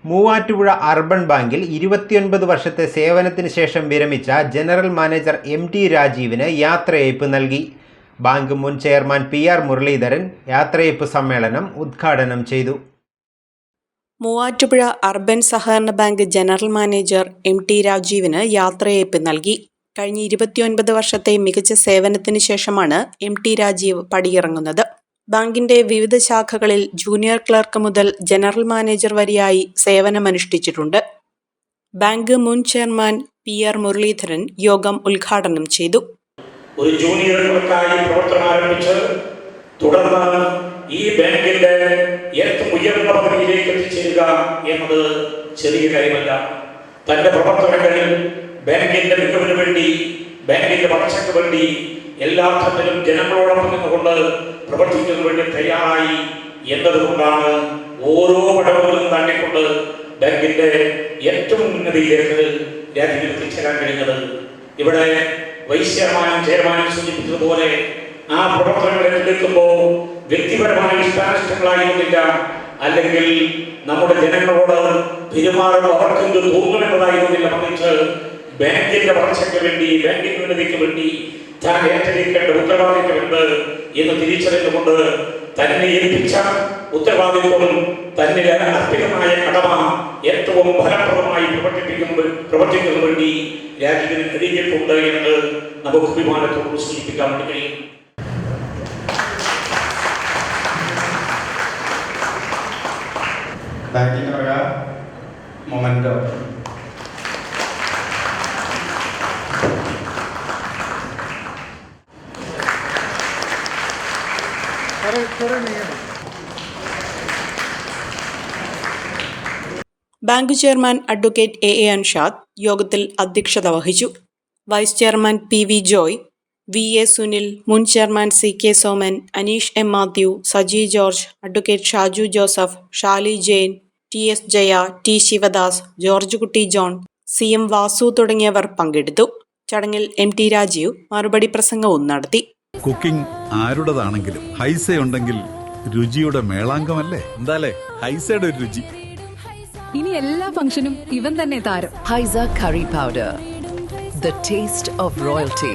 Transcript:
Muvattupuzha urban ബാങ്കിൽ 29 വർഷത്തെ സേവനത്തിന് ശേഷം വിരമിച്ച ജനറൽ മാനേജർ എം.ടി. രാജീവിന് യാത്രയയപ്പ് നൽകി. ബാങ്ക് മുൻ ചെയർമാൻ പി.ആർ. മുരളീധരൻ യാത്രയയപ്പ് സമ്മേളനം ഉദ്ഘാടനം ചെയ്തു. മൂവാറ്റുപുഴ അർബൻ സഹകരണ ബാങ്ക് ജനറൽ മാനേജർ എം.ടി. രാജീവിന് യാത്രയയപ്പ് നൽകി. കഴിഞ്ഞ 29 വർഷത്തെ മികച്ച സേവനത്തിന് ശേഷമാണ് എം.ടി. രാജീവ് പടിയിറങ്ങുന്നത്. ബാങ്കിന്റെ വിവിധ ശാഖകളിൽ ജൂനിയർ ക്ലർക്ക് മുതൽ ജനറൽ മാനേജർ വരെയായി സേവനമനുഷ്ഠിച്ചിട്ടുണ്ട്. ബാങ്ക് മുൻ ചെയർമാൻ പി.ആർ. മുരളീധരൻ യോഗം ഉദ്ഘാടനം ചെയ്തു. ഒരു ജൂനിയർ ക്ലർക്കായി പ്രവർത്തനം ആരംഭിച്ച് തുടർന്ന് ഈ ബാങ്കിന്റെ ഏറ്റവും ഉയർന്ന പദവിയിലേക്ക് എത്തിച്ചേരുക എന്നത് ചെറിയ കാര്യമല്ല. തന്റെ പ്രവർത്തനങ്ങളിൽ ബാങ്കിന്റെ മികവിന് വേണ്ടി, ബാങ്കിന്റെ വളർച്ചയ്ക്ക് വേണ്ടി എല്ലാ അർത്ഥത്തിലും ജനങ്ങളോടൊപ്പം നിന്നുകൊണ്ട് പ്രവർത്തിക്കുന്നതിന് വേണ്ടി തയ്യാറായി എന്നതുകൊണ്ടാണ് ഓരോ പടവുകളും തള്ളിക്കൊണ്ട് ബാങ്കിന്റെ ഏറ്റവും ഉന്നതിയിലേക്ക് രാജ്യത്തിൽ എത്തിച്ചേരാൻ കഴിഞ്ഞത്. ഇവിടെ വൈസ് ചെയർമാനും ചെയർമാനും സൂചിപ്പിച്ചതുപോലെ ആ പ്രവർത്തനങ്ങൾ ഏറ്റെടുക്കുമ്പോൾ വ്യക്തിപരമായ ഇഷ്ടാനിഷ്ടങ്ങളായിരുന്നില്ല, അല്ലെങ്കിൽ നമ്മുടെ ജനങ്ങളോട് പെരുമാറുമ്പോൾ അവർക്കെന്ത് തോന്നുമെന്നതായിരുന്നില്ല, മറിച്ച് ബാങ്കിന്റെ വളർച്ചയ്ക്ക് വേണ്ടി, ബാങ്കിന്റെ ഉന്നതിക്ക് വേണ്ടി താൻ ഏറ്റെടുക്കേണ്ട ഉത്തരവാദിത്വമുണ്ട് എന്ന് തിരിച്ചറിഞ്ഞുകൊണ്ട് തന്നെ ഏൽപ്പിച്ച ഉത്തരവാദിത്വം, തന്നെ അർപ്പിതമായ കടമ ഏറ്റവും ഫലപ്രദമായി പ്രവർത്തിക്കുന്നതിന് വേണ്ടി രാജ്യത്തിന് കഴിഞ്ഞിട്ടുണ്ട് എന്ന് നമുക്ക് അഭിമാനത്തോട് സൂചിപ്പിക്കാൻ വേണ്ടി കഴിയും. ബാങ്കിങ്ങുള്ള memento bank chairman advocate A Anshad യോഗത്തിൽ അധ്യക്ഷത വഹിച്ചു. Vice chairman P V. Joy, V A. Sunil, മുൻ chairman C K. Soman, Aneesh M. Mathew, Saji George, advocate Shaju Joseph, Shali Jain, T S. Jaya, T. Sivadas, George Kutty John, C M. Vasu തുടങ്ങിയവർ പങ്കെടുത്തു. ചടങ്ങിൽ എം.ടി. രാജീവ് മറുപടി പ്രസംഗവും നടത്തി. കുക്കിംഗ് ആരുടേതാണെങ്കിലും ഹൈസയുണ്ടെങ്കിൽ രുചിയുടെ മേളാങ്കമല്ലേ? എന്താലേ ഹൈസയുടെ ഒരു രുചി. ഇനി എല്ലാ ഫംഗ്ഷനും ഇവൻ തന്നെ താരം. Haiza curry powder, the taste of royalty.